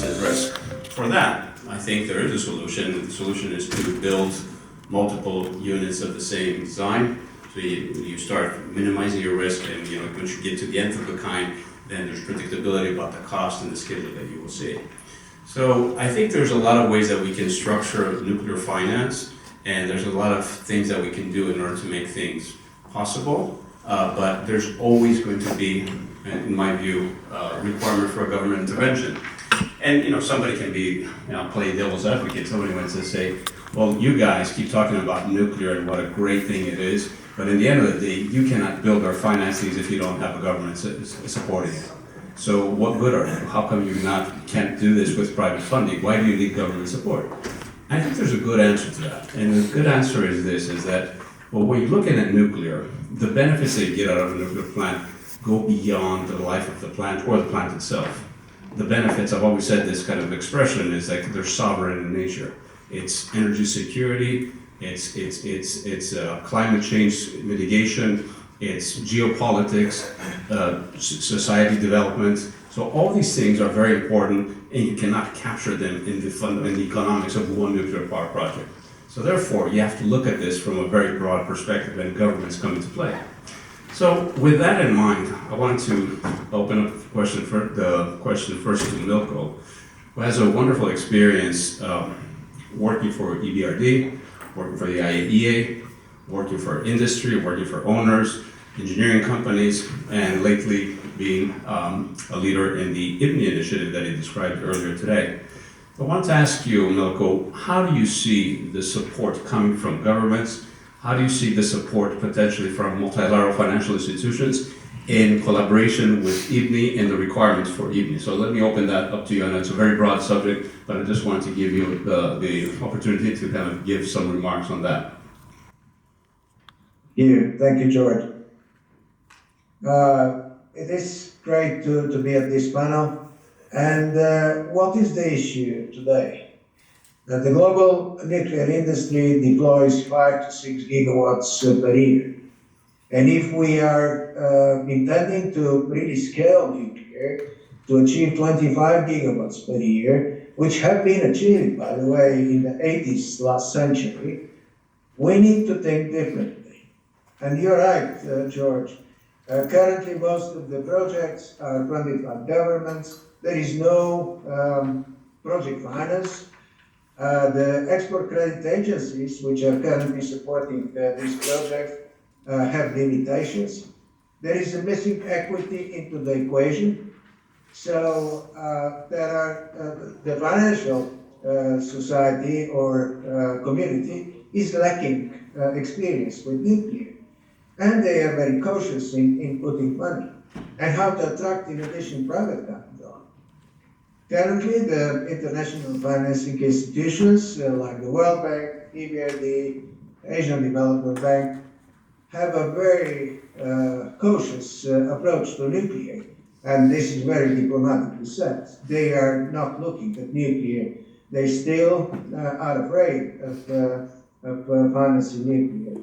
balance at risk. For that, I think there is a solution. The solution is to build multiple units of the same design. So you start minimizing your risk, and once you get to the nth of the kind, then there's predictability about the cost and the schedule that you will see. So I think there's a lot of ways that we can structure nuclear finance, and there's a lot of things that we can do in order to make things possible. But there's always going to be, in my view, a requirement for a government intervention. And somebody can be, play devil's advocate. Somebody wants to say, well, you guys keep talking about nuclear and what a great thing it is, but in the end of the day, you cannot build or finance these if you don't have a government supporting it. So what good are you? How come you can't do this with private funding? Why do you need government support? I think there's a good answer to that. And the good answer is this, is that, well, when you're looking at nuclear, the benefits that you get out of a nuclear plant go beyond the life of the plant or the plant itself. The benefits, I've always said this kind of expression, is like they're sovereign in nature. It's energy security, it's climate change mitigation, it's geopolitics, society development. So all these things are very important, and you cannot capture them in the economics of one nuclear power project. So therefore, you have to look at this from a very broad perspective, and governments come into play. So with that in mind, I want to open up the question first to Milko, who has a wonderful experience working for EBRD, working for the IAEA, working for industry, working for owners, engineering companies, and lately being a leader in the IBNI initiative that he described earlier today. I want to ask you, Milko, how do you see the support coming from governments? How do you see the support potentially from multilateral financial institutions in collaboration with IBNI and the requirements for IBNI? So let me open that up to you. I know it's a very broad subject, but I just wanted to give you the opportunity to kind of give some remarks on that. Thank you, George. It is great to be at this panel. And what is the issue today? That the global nuclear industry deploys 5 to 6 gigawatts per year. And if we are intending to really scale nuclear to achieve 25 gigawatts per year, which have been achieved, by the way, in the 80s last century, we need to think differently. And you're right, George. Currently, most of the projects are funded by governments. There is no project finance. The export credit agencies, which are currently supporting this project, have limitations. There is a missing equity into the equation. So the financial society or community is lacking experience with nuclear. And they are very cautious in putting money. And how to attract, in addition, private capital. Currently, the international financing institutions like the World Bank, EBRD, Asian Development Bank have a very cautious approach to nuclear. And this is very diplomatically said. They are not looking at nuclear. They still are afraid of financing nuclear.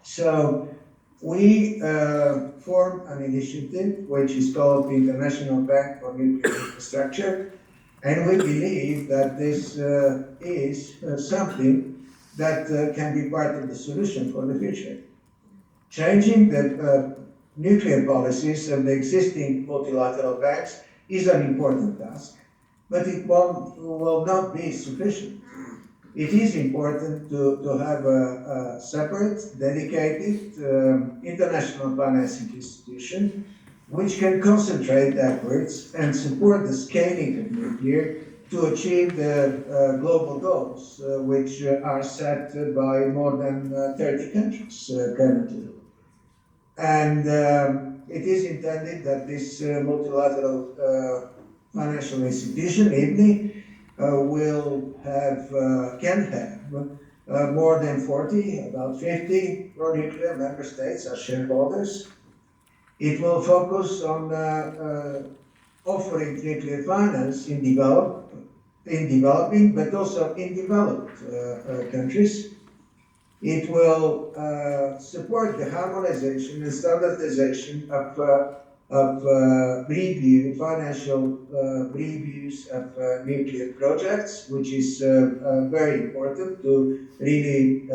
So we formed an initiative which is called the International Bank for Nuclear Infrastructure, and we believe that this is something that can be part of the solution for the future. Changing the nuclear policies of the existing multilateral banks is an important task, but it will not be sufficient. It is important to have a separate, dedicated international financing institution which can concentrate efforts and support the scaling of nuclear to achieve the global goals, which are set by more than 30 countries currently. And it is intended that this multilateral financial institution, IBNI, can have more than 40, about 50 pro-nuclear member states as shareholders. It will focus on offering nuclear finance in developing, but also in developed countries. It will support the harmonization and standardization of of financial reviews of nuclear projects, which is very important to really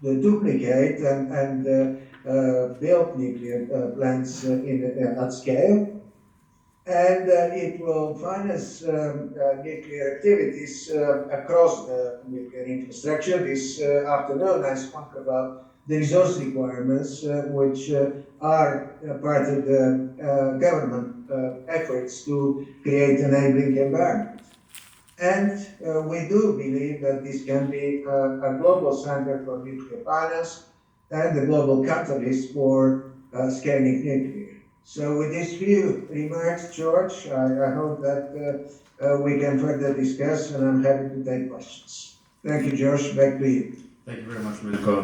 duplicate and build nuclear plants at scale. And it will finance nuclear activities across the nuclear infrastructure. This afternoon I spoke about the resource requirements, which are part of the government efforts to create enabling environment. And we do believe that this can be a global center for nuclear finance and a global catalyst for scaling nuclear. So with these few remarks, George, I hope that we can further discuss, and I'm happy to take questions. Thank you, George. Back to you. Thank you very much, Milko.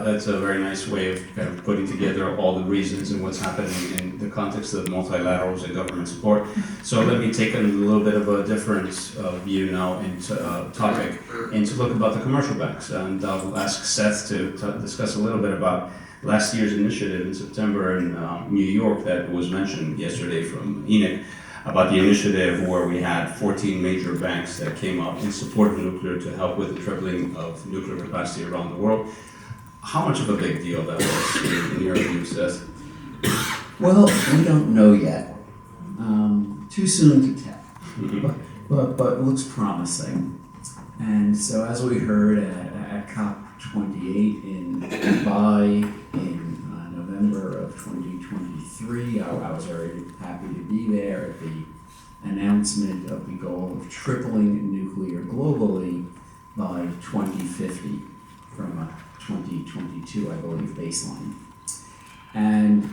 That's a very nice way of kind of putting together all the reasons and what's happening in the context of multilaterals and government support. So let me take a little bit of a different view now into topic and to look about the commercial banks. And I'll ask Seth to discuss a little bit about last year's initiative in September in New York that was mentioned yesterday from Enoch, about the initiative where we had 14 major banks that came up in support of nuclear to help with the tripling of nuclear capacity around the world. How much of a big deal that was in your view, Seth? Well, we don't know yet. Too soon to tell, but it looks promising. And so as we heard at COP28 in Dubai in November of 2023, I was very happy to be there at the announcement of the goal of tripling nuclear globally by 2050 from a 2022, I believe, baseline. And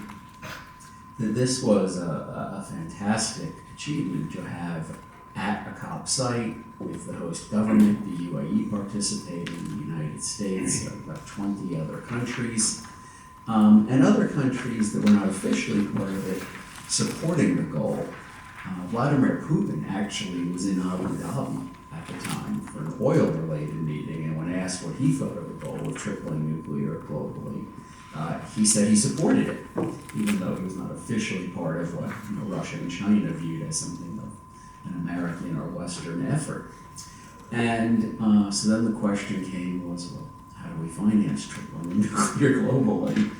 this was a fantastic achievement to have at a COP site with the host government, the UAE participating, the United States, about 20 other countries, and other countries that were not officially part of it supporting the goal. Vladimir Putin actually was in Abu Dhabi at the time for an oil-related meeting, and when asked what he thought of the goal of tripling nuclear globally, he said he supported it, even though he was not officially part of what Russia and China viewed as something of an American or Western effort. And so then the question came was, well, how do we finance tripling nuclear globally?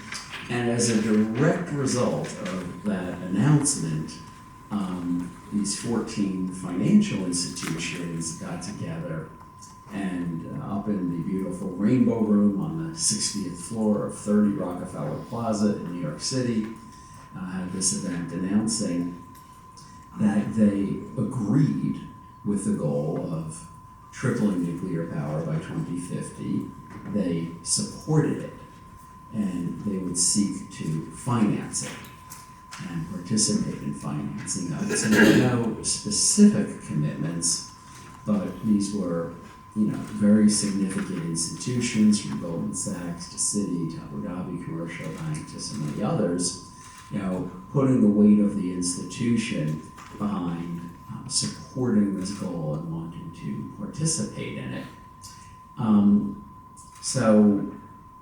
And as a direct result of that announcement, these 14 financial institutions got together and up in the beautiful Rainbow Room on the 60th floor of 30 Rockefeller Plaza in New York City, had this event announcing that they agreed with the goal of tripling nuclear power by 2050. They supported it, and they would seek to finance it and participate in financing of it. So there were no specific commitments, but these were very significant institutions, from Goldman Sachs to Citi to Abu Dhabi Commercial Bank to so many others, putting the weight of the institution behind supporting this goal and wanting to participate in it. So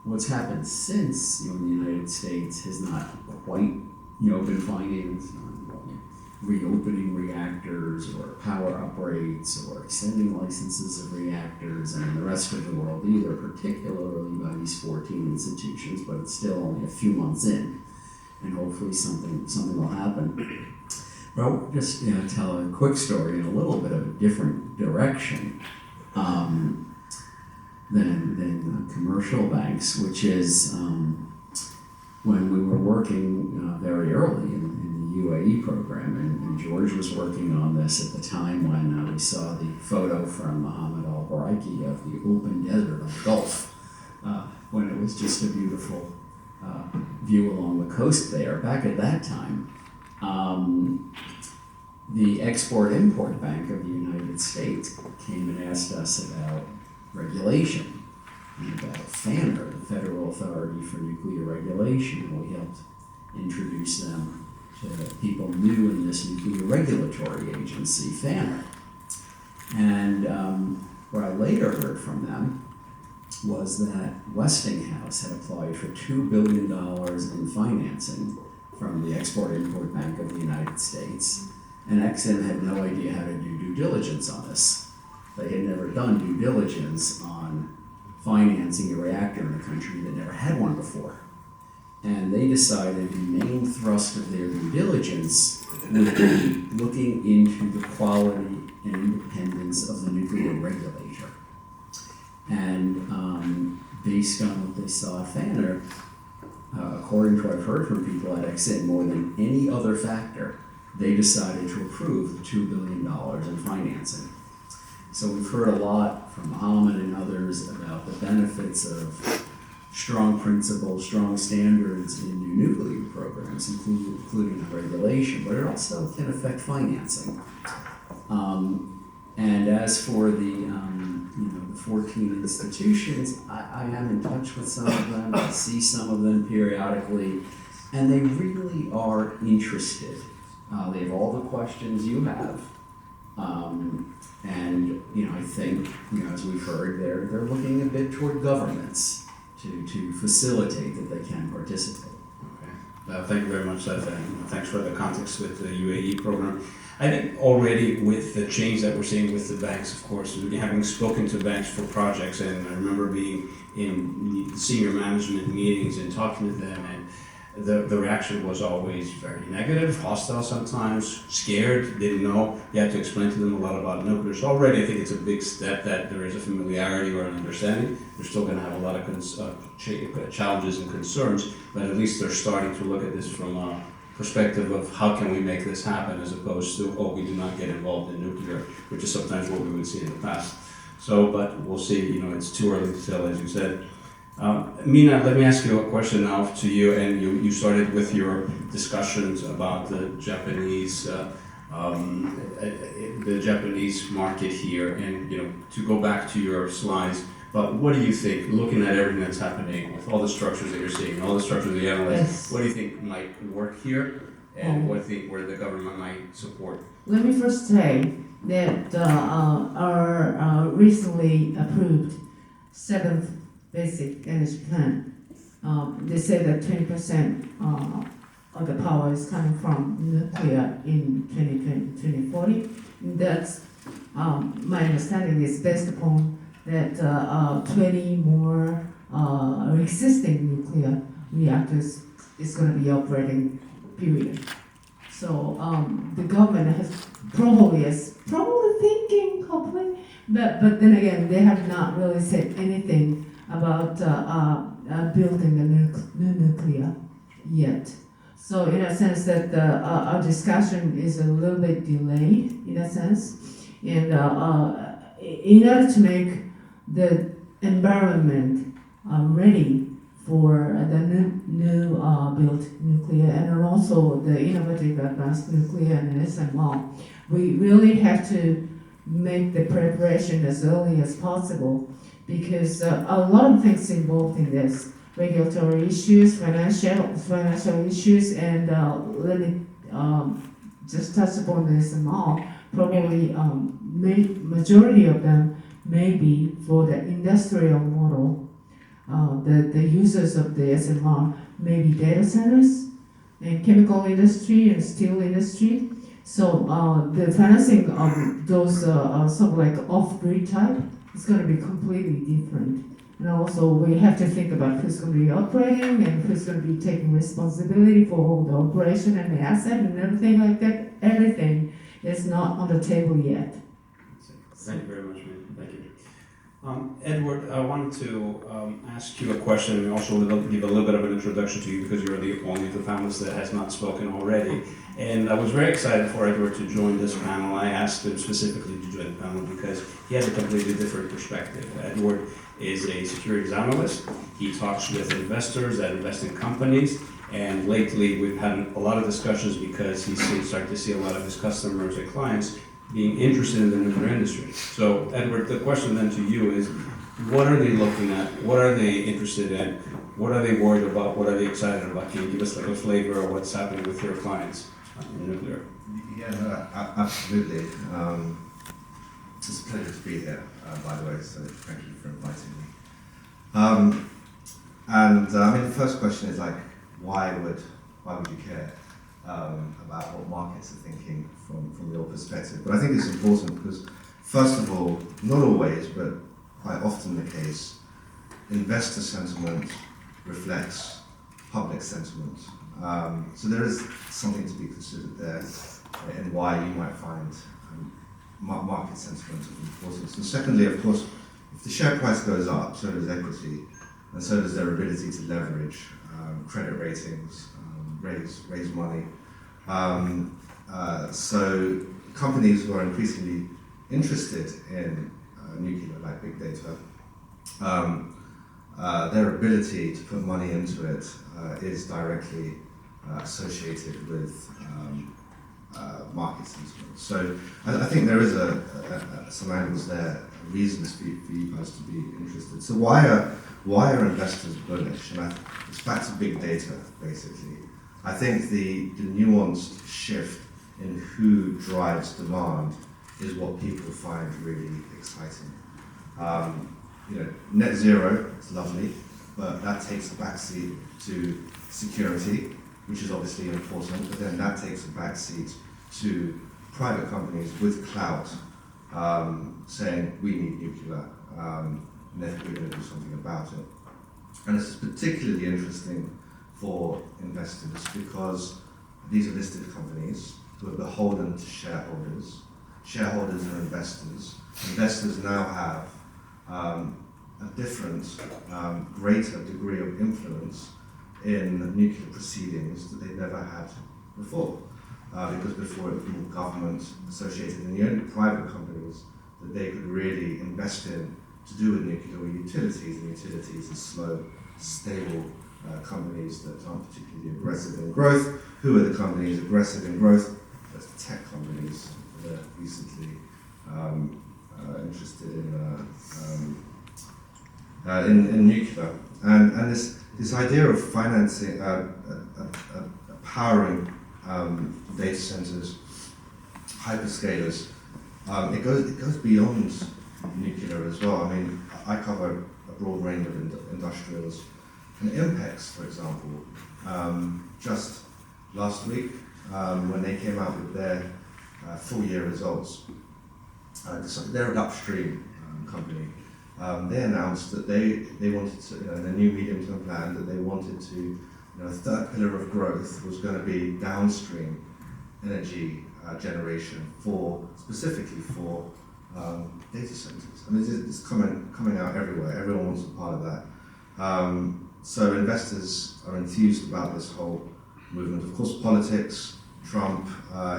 what's happened since in the United States has not quite been financing reopening reactors or power upgrades or extending licenses of reactors, and in the rest of the world either, particularly by these 14 institutions, but it's still only a few months in, and hopefully something will happen. But I'll just tell a quick story in a little bit of a different direction than commercial banks, which is when we were working very early in the UAE program, and George was working on this at the time when we saw the photo from Mohammed al-Baraiki of the open desert of the Gulf, when it was just a beautiful view along the coast there. Back at that time, the Export-Import Bank of the United States came and asked us about regulation, and about FANR, the Federal Authority for Nuclear Regulation, and we helped introduce them to people new in this nuclear regulatory agency, FANR. And what I later heard from them was that Westinghouse had applied for $2 billion in financing from the Export-Import Bank of the United States, and Exim had no idea how to do due diligence on this. They had never done due diligence on financing a reactor in a country that never had one before. And they decided the main thrust of their due diligence would be looking into the quality and independence of the nuclear regulator. And based on what they saw at Fanner, according to what I've heard from people at Exim, more than any other factor, they decided to approve the $2 billion in financing. So we've heard a lot from Mohammed and others about the benefits of strong principles, strong standards in new nuclear programs, including the regulation, but it also can affect financing. And as for the 14 institutions, I am in touch with some of them. I see some of them periodically, and they really are interested. They have all the questions you have. And I think, as we've heard, they're looking a bit toward governments to facilitate that they can participate. Okay. Thank you very much, Seth, and thanks for the context with the UAE program. I think already with the change that we're seeing with the banks, of course, having spoken to banks for projects, and I remember being in senior management meetings and talking to them, and the reaction was always very negative, hostile sometimes, scared, didn't know. You had to explain to them a lot about nuclear. So already I think it's a big step that there is a familiarity or an understanding. They're still going to have a lot of challenges and concerns, but at least they're starting to look at this from a perspective of how can we make this happen, as opposed to, we do not get involved in nuclear, which is sometimes what we would see in the past. So, but we'll see, it's too early to tell, as you said. Mina, let me ask you a question now to you, and you started with your discussions about the Japanese market here, and to go back to your slides. But what do you think, looking at everything that's happening with all the structures that you're seeing, all the structures that you analyze, Yes. what do you think might work here, and what do you think where the government might support? Let me first say that our recently approved 7th Basic Energy Plan, they say that 20% of the power is coming from nuclear in 2040. That's my understanding is based upon that 20 more existing nuclear reactors is going to be operating, period. So the government has probably thinking, hopefully, but then again, they have not really said anything about building the new nuclear yet. So in a sense that our discussion is a little bit delayed in a sense, and in order to make the environment ready for the new built nuclear and also the innovative advanced nuclear and SMR, we really have to make the preparation as early as possible, because a lot of things involved in this: regulatory issues, financial issues, and let me just touch upon the SMR. Probably majority of them may be for the industrial model. The users of the SMR may be data centers and chemical industry and steel industry. So the financing of those sort of like off-grid type is going to be completely different. And also we have to think about who's going to be operating and who's going to be taking responsibility for all the operation and the asset and everything like that. Everything is not on the table yet. Thank you very much, man. Thank you. Edward, I wanted to ask you a question and also give a little bit of an introduction to you, because you're the only of the panelists that has not spoken already. And I was very excited for Edward to join this panel. I asked him specifically to join the panel because he has a completely different perspective. Edward is a securities analyst. He talks with investors that invest in companies. And lately we've had a lot of discussions because he's starting to see a lot of his customers and clients being interested in the nuclear industry. So, Edward, the question then to you is, what are they looking at? What are they interested in? What are they worried about? What are they excited about? Can you give us like a flavor of what's happening with your clients in nuclear? Yeah, no, absolutely. It's a pleasure to be here, by the way, so thank you for inviting me. The first question is like, why would why would you care about what markets are thinking from your perspective? But I think it's important because, first of all, not always, but quite often the case, investor sentiment reflects public sentiment. So there is something to be considered there in why you might find market sentiment of importance. And secondly, of course, if the share price goes up, so does equity, and so does their ability to leverage credit ratings, raise money. So companies who are increasingly interested in nuclear, like big data, their ability to put money into it is directly associated with market sentiment. So I think there is some angles there, reasons for you guys to be interested. So why are investors bullish? And it's back to big data, basically. I think the nuanced shift in who drives demand is what people find really exciting. Net zero is lovely, but that takes a backseat to security, which is obviously important, but then that takes a backseat to private companies with clout saying we need nuclear, and therefore we're going to do something about it. And this is particularly interesting for investors because these are listed companies who are beholden to shareholders. Shareholders are investors. Investors now have a different, greater degree of influence in nuclear proceedings that they never had before. Because before it was more government associated, and the only private companies that they could really invest in to do with nuclear were utilities, and utilities are slow, stable companies that aren't particularly aggressive in growth. Who are the companies aggressive in growth? That's the tech companies that are recently interested in nuclear. And this idea of financing, powering data centers, hyperscalers, it goes beyond nuclear as well. I mean, I cover a broad range of industrials, and Impex, for example, just last week when they came out with their full year results, they're an upstream company. They announced that they wanted to, in a new medium-term plan, that they wanted to, a third pillar of growth was going to be downstream energy generation specifically for data centers. I mean, it's coming out everywhere. Everyone wants a part of that. So investors are enthused about this whole movement. Of course, politics, Trump,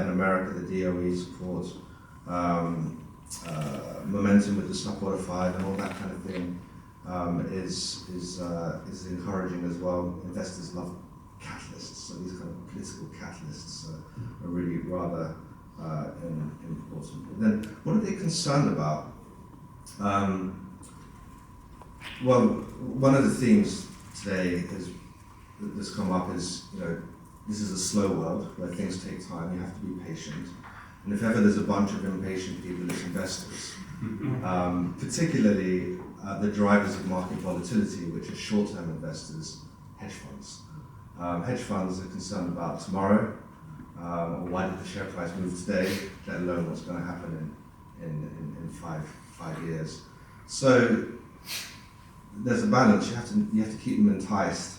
in America, the DOE support, momentum with the Stopwater 5 and all that kind of thing is encouraging as well. Investors love catalysts, so these kind of political catalysts are really rather important. But then, what are they concerned about? Well, one of the themes today that's come up is, this is a slow world where things take time. You have to be patient. And if ever there's a bunch of impatient people, it's investors. Particularly the drivers of market volatility, which are short-term investors, hedge funds. Hedge funds are concerned about tomorrow, or why did the share price move today, let alone what's going to happen in five years. So there's a balance. You have to keep them enticed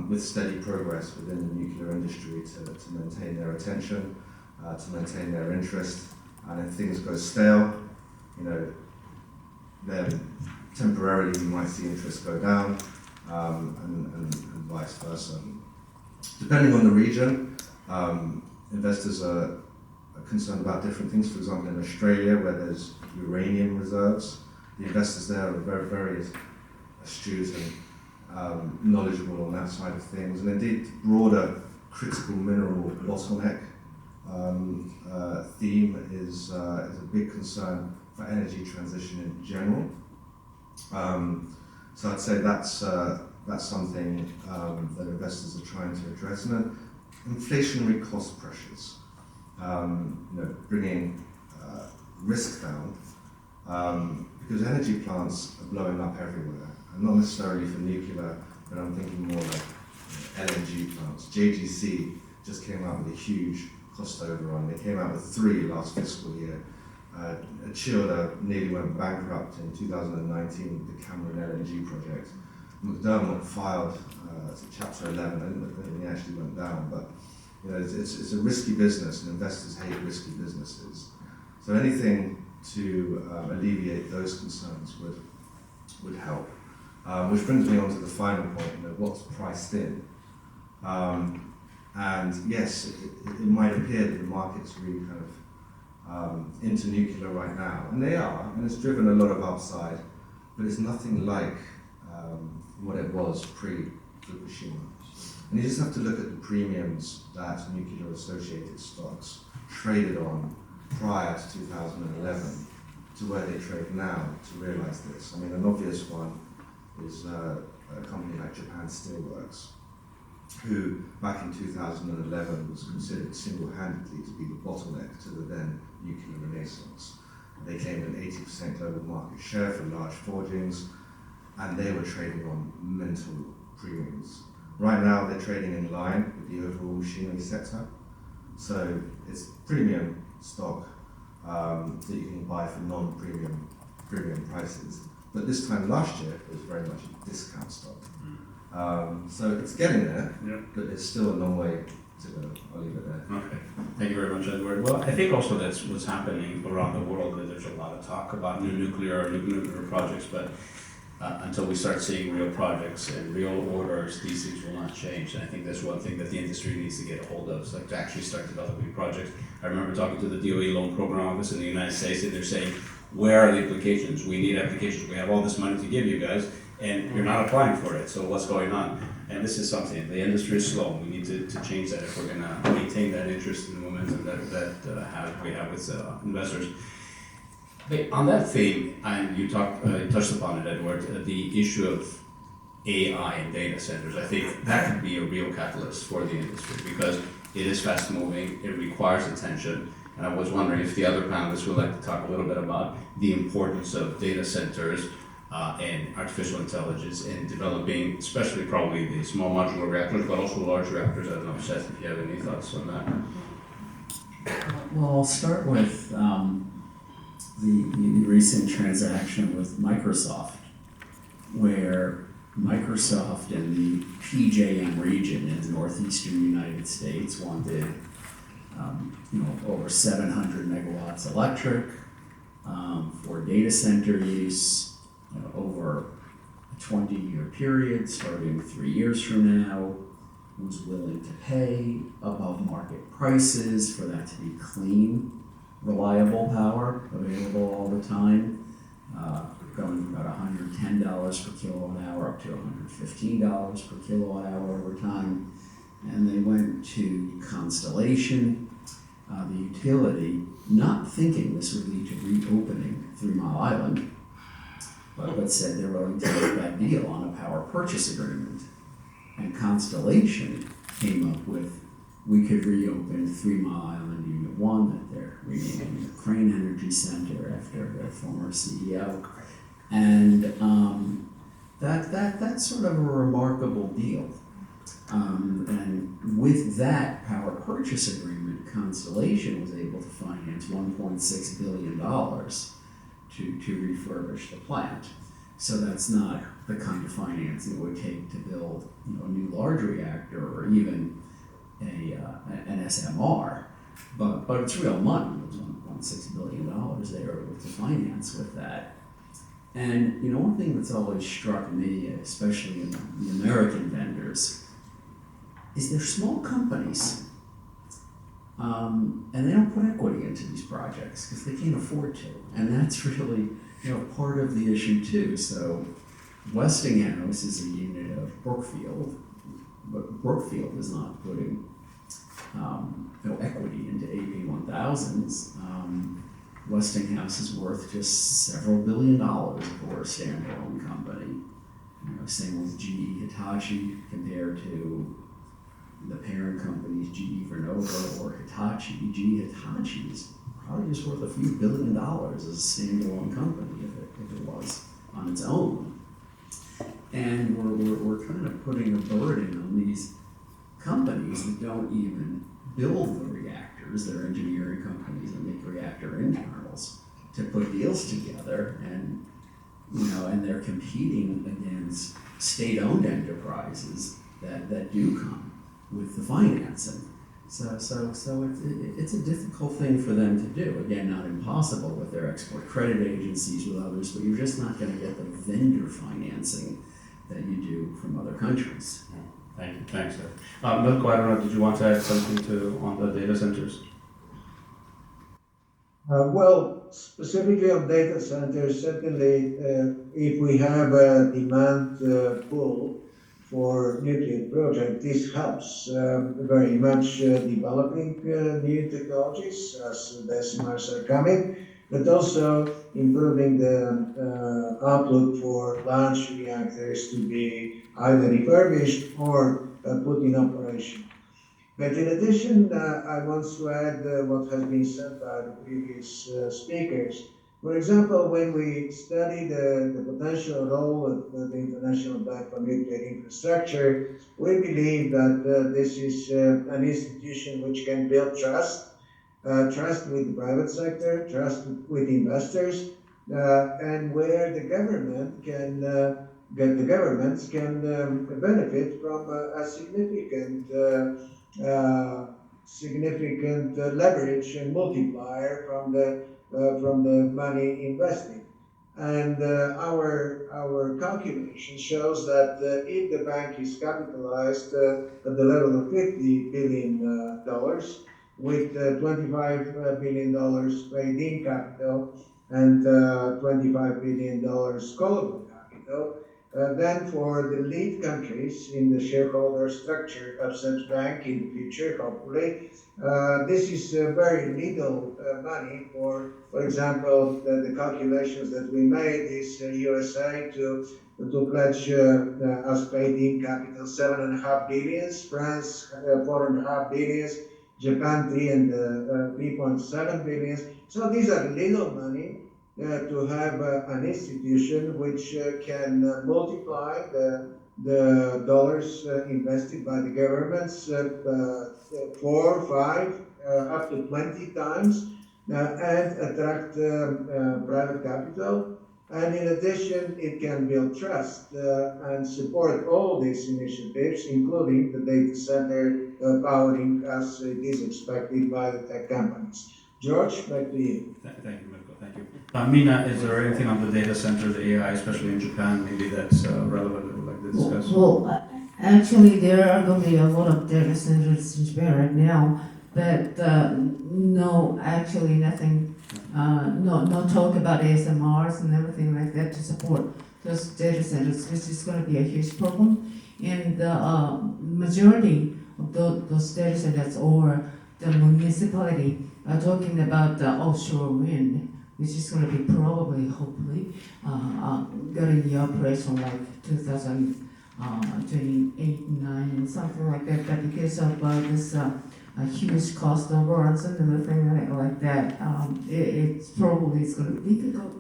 with steady progress within the nuclear industry to maintain their attention, to maintain their interest. And if things go stale, then temporarily you might see interest go down, and vice versa. Depending on the region, investors are concerned about different things. For example, in Australia, where there's uranium reserves, the investors there are very, very astute and knowledgeable on that side of things. And indeed, broader critical mineral bottleneck theme is a big concern for energy transition in general. So I'd say that's something that investors are trying to address. And then inflationary cost pressures, bringing risk down, because energy plants are blowing up everywhere, and not necessarily for nuclear, but I'm thinking more like LNG plants. JGC just came out with a huge cost overrun. They came out with 3 last fiscal year. Chile nearly went bankrupt in 2019 with the Cameron LNG project. McDermott filed Chapter 11. I don't think he actually went down, but you know, it's a risky business, and investors hate risky businesses. So anything to alleviate those concerns would help. Which brings me on to the final point, you know, what's priced in. And yes, it might appear that the market's really kind of into nuclear right now, and they are, and it's driven a lot of upside, but it's nothing like what it was pre-Fukushima. And you just have to look at the premiums that nuclear-associated stocks traded on prior to 2011 to where they trade now to realize this. I mean, an obvious one is a company like Japan Steelworks, who back in 2011 was considered single-handedly to be the bottleneck to the then nuclear renaissance. They claimed an 80% global market share for large forgings, and they were trading on mental premiums. Right now, they're trading in line with the overall machinery sector, so it's premium stock that you can buy for non-premium prices. But this time last year, it was very much a discount stock. So it's getting there, but it's still a long way to go. I'll leave it there. Okay, thank you very much, Edward. Well, I think also that's what's happening around the world, that there's a lot of talk about new nuclear projects, but until we start seeing real projects and real orders, these things will not change. And I think that's one thing that the industry needs to get a hold of, is like to actually start developing projects. I remember talking to the DOE Loan Program Office in the United States, and they're saying, where are the applications? We need applications. We have all this money to give you guys, and you're not applying for it. So what's going on? And this is something, the industry is slow. We need to change that if we're going to maintain that interest and momentum that we have with investors. But on that theme, and you touched upon it, Edward, the issue of AI and data centers. I think that could be a real catalyst for the industry, because it is fast moving, it requires attention. And I was wondering if the other panelists would like to talk a little bit about the importance of data centers and artificial intelligence in developing, especially probably the small modular reactors, but also large reactors. I don't know, Seth, if you have any thoughts on that. Well, I'll start with the recent transaction with Microsoft, where Microsoft in the PJM region in the northeastern United States wanted over 700 megawatts electric for data center use over a 20-year period, starting 3 years from now, was willing to pay above market prices for that to be clean, reliable power available all the time, going from about $110 per kilowatt hour up to $115 per kilowatt hour over time. And they went to Constellation, the utility, not thinking this would lead to reopening 3 Mile Island, but said they're willing to make that deal on a power purchase agreement. And Constellation came up with, we could reopen 3 Mile Island Unit 1 that they're renaming the Crane Energy Center after their former CEO. And that's sort of a remarkable deal. And with that power purchase agreement, Constellation was able to finance $1.6 billion to refurbish the plant. So that's not the kind of financing it would take to build a new large reactor or even an SMR. But it's real money. It was $1.6 billion they were able to finance with that. And one thing that's always struck me, especially in the American vendors, is they're small companies. And they don't put equity into these projects because they can't afford to. And that's really part of the issue too. So Westinghouse is a unit of Brookfield, but Brookfield is not putting equity into AP1000s. Westinghouse is worth just several $1 billion for a standalone company. Same with GE Hitachi compared to the parent companies GE Vernova or Hitachi. GE Hitachi is probably just worth a few $1 billion as a standalone company if it was on its own. And we're kind of putting a burden on these companies that don't even build the reactors, they're engineering companies that make reactor internals, to put deals together, and and they're competing against state-owned enterprises that do come with the financing. So it's a difficult thing for them to do. Again, not impossible with their export credit agencies, with others, but you're just not going to get the vendor financing that you do from other countries. Thank you. Thanks, Seth. Milko, I don't know, did you want to add something on the data centers? Well, specifically on data centers, certainly if we have a demand pull for nuclear project, this helps very much developing new technologies as decimals are coming, but also improving the outlook for large reactors to be either refurbished or put in operation. But in addition, I want to add what has been said by the previous speakers. For example, when we study the potential role of the International Bank for Nuclear Infrastructure, we believe that this is an institution which can build trust, trust with the private sector, trust with investors, and where the government can governments can benefit from a significant leverage and multiplier from the money invested. And our calculation shows that if the bank is capitalized at the level of $50 billion, with $25 billion paid in capital and $25 billion callable capital, then for the lead countries in the shareholder structure of such bank in the future, hopefully, this is very little money for example, the calculations that we made is USA to pledge us paid in capital 7.5 billion, France 4.5 billion, Japan 3.7 billion. So these are little money to have an institution which can multiply the dollars invested by the governments 4, 5, up to 20 times, and attract private capital. And in addition, it can build trust and support all these initiatives, including the data center powering as it is expected by the tech companies. George, back to you. Thank you, Milko. Thank you. Mina, is there anything on the data center, the AI, especially in Japan, maybe that's relevant that we'd like to discuss? Well, actually, there are going to be a lot of data centers in Japan right now, but no, actually nothing, no talk about ASMRs and everything like that to support those data centers, which is going to be a huge problem. And the majority of those data centers or the municipality are talking about the offshore wind, which is going to be probably, hopefully, going to be operational like 2028, 9, and something like that. But because of this huge cost overruns and everything like that, it's probably is going to be difficult.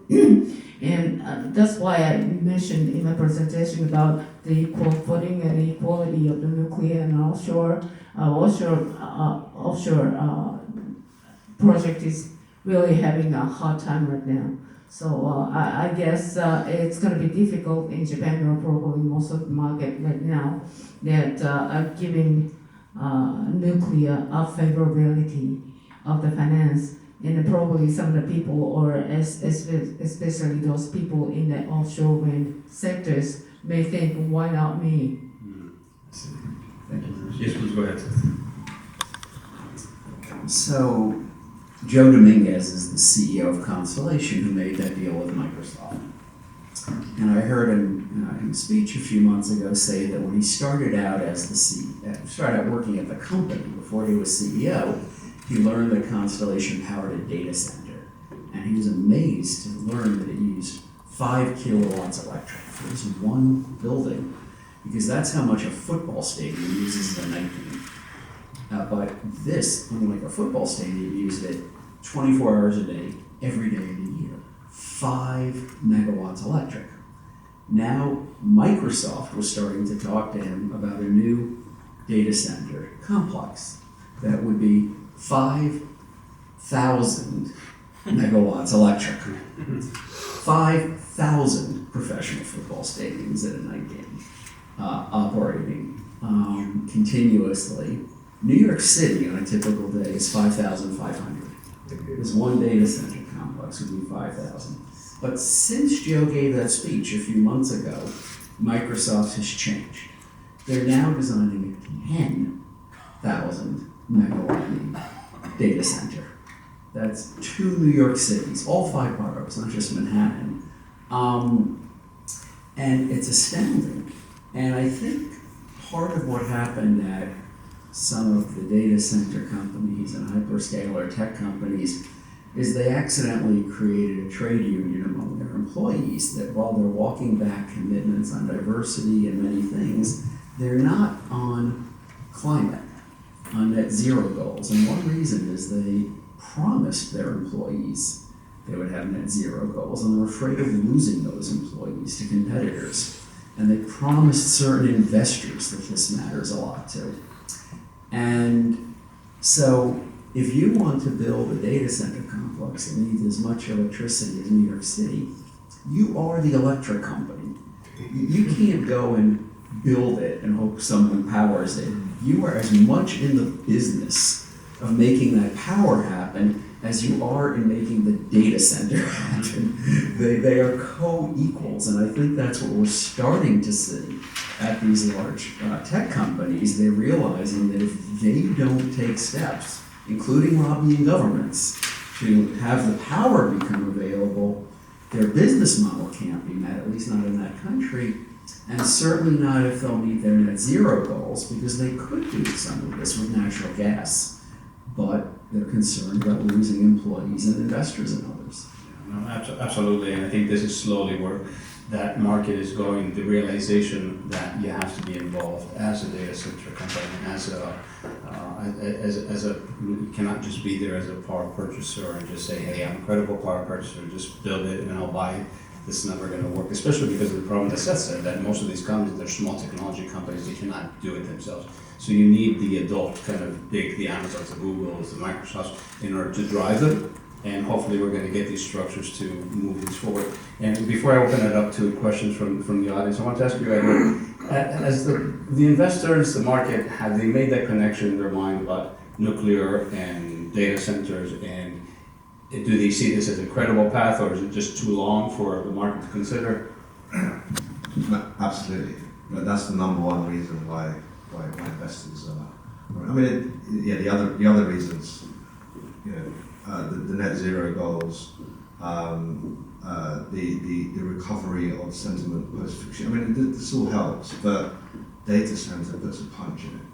And that's why I mentioned in my presentation about the equal footing and the equality of the nuclear and offshore project is really having a hard time right now. So I guess it's going to be difficult in Japan or probably most of the market right now that are giving nuclear a favorability of the finance, and probably some of the people, or especially those people in the offshore wind sectors, may think, why not me? Thank you. Yes, please go ahead. So, Joe Dominguez is the CEO of Constellation, who made that deal with Microsoft. And I heard him in a speech a few months ago say that when he started out started out working at the company before he was CEO, he learned that Constellation powered a data center. And he was amazed to learn that it used 5 kilowatts electric for this one building, because that's how much a football stadium uses in the night time. But this, unlike a football stadium, used it 24 hours a day, every day of the year. 5 megawatts electric. Now, Microsoft was starting to talk to him about a new data center complex that would be 5,000 megawatts electric, 5,000 professional football stadiums at a night game operating continuously. New York City on a typical day is 5,500. This one data center complex would be 5,000. But since Joe gave that speech a few months ago, Microsoft has changed. They're now designing a 10,000 megawatt data center. That's 2 New York cities, all 5 boroughs, not just Manhattan. And it's astounding. And I think part of what happened at some of the data center companies and hyperscaler tech companies is they accidentally created a trade union among their employees that while they're walking back commitments on diversity and many things, they're not on climate, on net zero goals. And one reason is they promised their employees they would have net zero goals, and they're afraid of losing those employees to competitors. And they promised certain investors that this matters a lot to. And so if you want to build a data center complex that needs as much electricity as New York City, you are the electric company. You can't go and build it and hope someone powers it. You are as much in the business of making that power happen as you are in making the data center happen. They are co-equals, and I think that's what we're starting to see at these large tech companies. They're realizing that if they don't take steps, including lobbying governments, to have the power become available, their business model can't be met, at least not in that country, and certainly not if they'll meet their net zero goals, because they could do some of this with natural gas, but they're concerned about losing employees and investors and others. No, absolutely, and I think this is slowly where that market is going, the realization that you have to be involved as a data center company, you cannot just be there as a power purchaser and just say, hey, I'm a credible power purchaser, just build it and I'll buy it. This is never going to work, especially because of the problem that Seth said, that most of these companies, they're small technology companies, they cannot do it themselves. So you need the adult kind of big, the Amazons, the Googles, the Microsofts, in order to drive them. And hopefully we're going to get these structures to move these forward. And before I open it up to questions from the audience, I want to ask you, Edward, as the investors, the market, have they made that connection in their mind about nuclear and data centers, and do they see this as a credible path, or is it just too long for the market to consider? Absolutely. But that's the number one reason why investors are. I mean, the other reasons, the net zero goals, the recovery of sentiment post-fiction. I mean, this all helps, but data center puts a punch in it,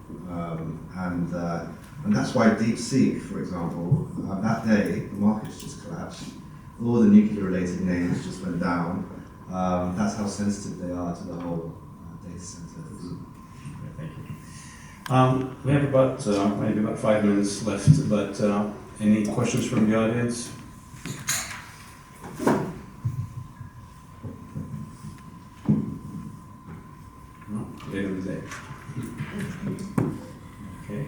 and that's why DeepSeek, for example, that day the markets just collapsed. All the nuclear-related names just went down. That's how sensitive they are to the whole data center. Thank you. We have about maybe about 5 minutes left, but any questions from the audience? No, later in the day. Okay.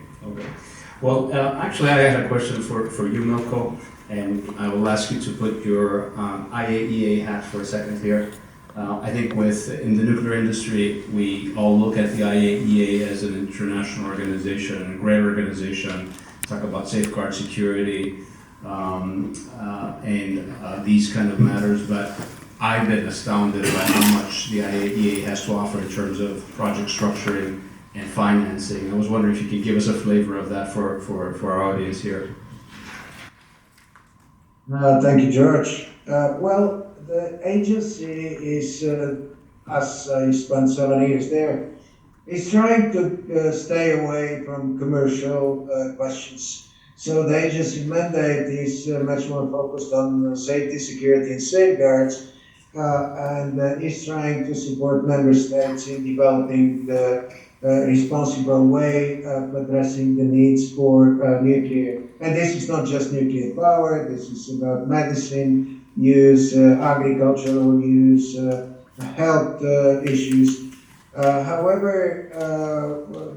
Well, actually, I had a question for you, Milko, and I will ask you to put your IAEA hat for a second here. I think in the nuclear industry, we all look at the IAEA as an international organization, a great organization, talk about safeguard security and these kind of matters, but I've been astounded by how much the IAEA has to offer in terms of project structuring and financing. I was wondering if you could give us a flavor of that for our audience here. Thank you, George. Well, the agency is, as I spent 7 years there, is trying to stay away from commercial questions. So the agency mandate is much more focused on safety, security, and safeguards, and is trying to support member states in developing the responsible way of addressing the needs for nuclear. And this is not just nuclear power, this is about medicine use, agricultural use, health issues. However,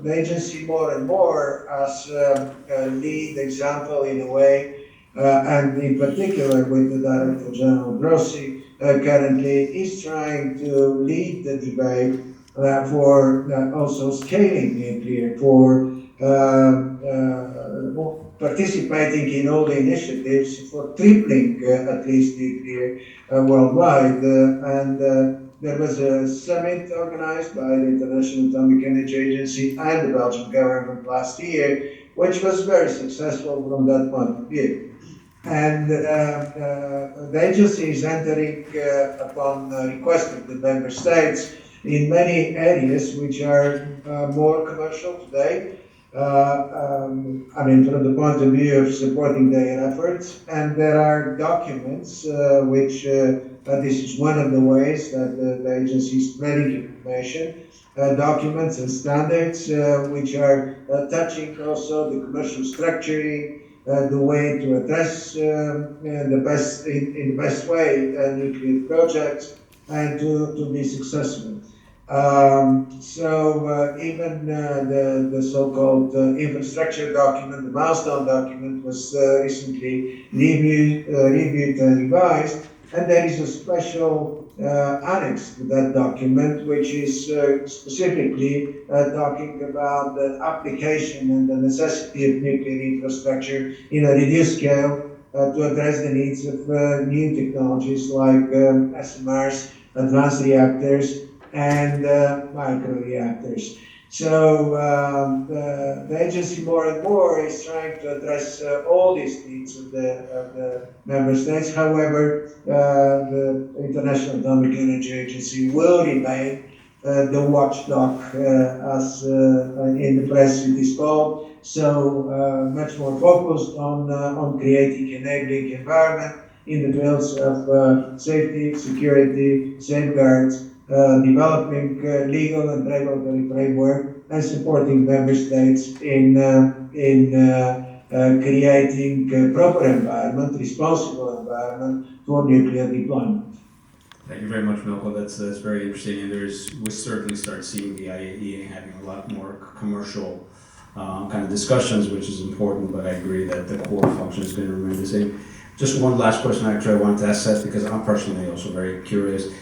the agency more and more as a lead example in a way, and in particular with the Director General Grossi currently is trying to lead the debate for also scaling nuclear, for participating in all the initiatives for tripling at least nuclear worldwide. There was a summit organized by the International Atomic Energy Agency and the Belgian government last year, which was very successful from that point of view. And the agency is entering upon request of the member states in many areas which are more commercial today. I mean, from the point of view of supporting their efforts, and there are documents which this is one of the ways that the agency is spreading information, documents and standards which are touching also the commercial structuring, the way to address in the best way nuclear projects and to be successful. Even the so-called infrastructure document, the milestone document, was recently reviewed and revised, and there is a special annex to that document, which is specifically talking about the application and the necessity of nuclear infrastructure in a reduced scale to address the needs of new technologies like SMRs, advanced reactors, and microreactors. So the agency more and more is trying to address all these needs of the member states. However, the International Atomic Energy Agency will remain the watchdog, as in the press it is called. So much more focused on creating enabling environment in the fields of safety, security, safeguards, developing legal and regulatory framework, and supporting member states in creating a proper environment, responsible environment for nuclear deployment. Thank you very much, Milko. That's very interesting, and we certainly start seeing the IAEA having a lot more commercial kind of discussions, which is important. But I agree that the core function is going to remain the same. Just one last question, actually, I wanted to ask Seth, because I'm personally also very curious.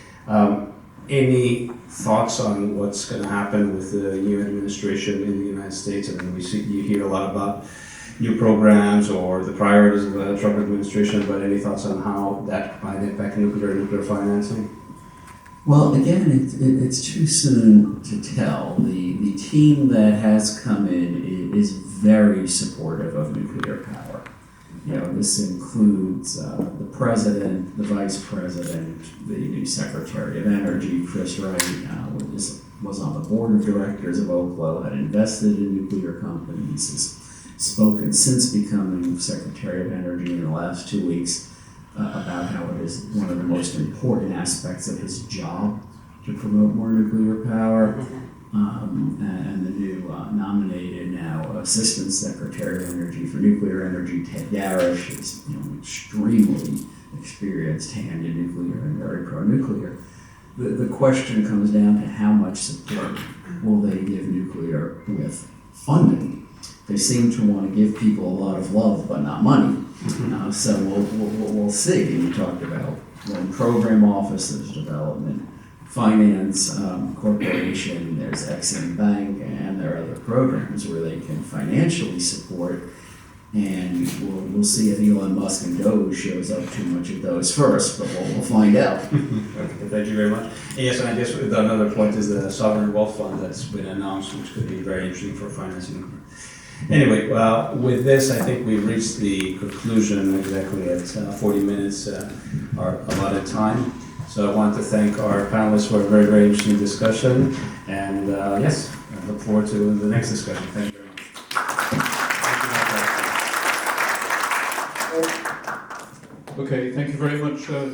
Any thoughts on what's going to happen with the new administration in the United States? I mean, you hear a lot about new programs or the priorities of the Trump administration, but any thoughts on how that might impact nuclear financing? Well, again, it's too soon to tell. The team that has come in is very supportive of nuclear power. You know, this includes the president, the vice president, the new secretary of energy, Chris Wright, was on the board of directors of Oklo, had invested in nuclear companies, has spoken since becoming secretary of energy in the last 2 weeks about how it is one of the most important aspects of his job to promote more nuclear power. And the new nominated now Assistant Secretary of Energy for Nuclear Energy, Ted Garish, is an extremely experienced hand in nuclear and very pro-nuclear. The question comes down to how much support will they give nuclear with funding. They seem to want to give people a lot of love, but not money. So we'll see. We talked about loan program offices, development, finance corporation, there's Exim Bank, and there are other programs where they can financially support, and we'll see if Elon Musk and Doge shows up too much of those first, but we'll find out. Okay, thank you very much. And yes, and I guess another point is the sovereign wealth fund that's been announced, which could be very interesting for financing. Anyway, with this, I think we've reached the conclusion exactly at 40 minutes, our allotted time. So I want to thank our panelists for a very, very interesting discussion. And yes, I look forward to the next discussion. Thank you very much. Okay, thank you very much.